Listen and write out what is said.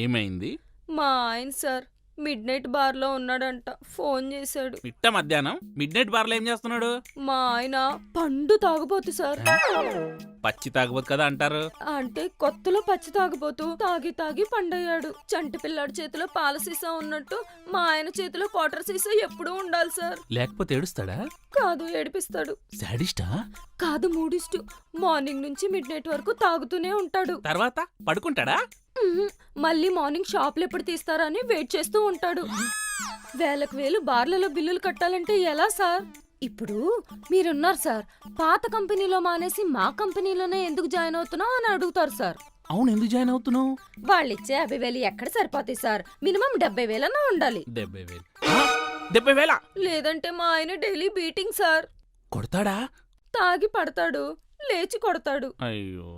ఏమైంది? మా ఆయన సార్ మిడ్ నైట్ బార్లో ఉన్నాడంట. ఫోన్ చేశాడు. మిట్ట మధ్యాహ్నం మిడ్ నైట్ బార్లో ఏం చేస్తున్నాడు? మా ఆయన పండు తాగుబోతు సార్. పచ్చి తాగబోతు కదా అంటారు. అంటే కొత్తలో పచ్చి తాగుబోతు తాగి తాగి పండయ్యాడు. చంటి పిల్లాడి చేతిలో పాల సీసా ఉన్నట్టు మా ఆయన చేతిలో క్వార్టర్ సీసా ఎప్పుడూ ఉండాలి సార్. లేకపోతే ఏడుస్తాడా? కాదు, ఏడిపిస్తాడు. శాడిస్టా? కాదు, మూడిస్టు. మార్నింగ్ నుంచి మిడ్ నైట్ వరకు తాగుతూనే ఉంటాడు. తర్వాత పడుకుంటాడా? మళ్ళీ మార్నింగ్ షాప్లు ఎప్పుడు తీస్తారా అని వెయిట్ చేస్తూ ఉంటాడు. వేలకు వేలు బార్లలో బిల్లులు కట్టాలంటే ఎలా సార్? ఇప్పుడు మీరున్నారు సార్, పాత కంపెనీలో మానేసి మా కంపెనీలోనే ఎందుకు జాయిన్ అవుతున్నావు అని అడుగుతారు సార్. అవును, ఎందుకు జాయిన్ అవుతున్నావు? వాళ్ళిచ్చే 50,000 ఎక్కడ సరిపోతాయి సార్? మినిమం 70,000 ఉండాలి. 70,000? 70,000? లేదంటే మా ఆయన డైలీ బీటింగ్ సార్. కొడతాడా? తాగి పడతాడు, లేచి కొడతాడు. అయ్యో.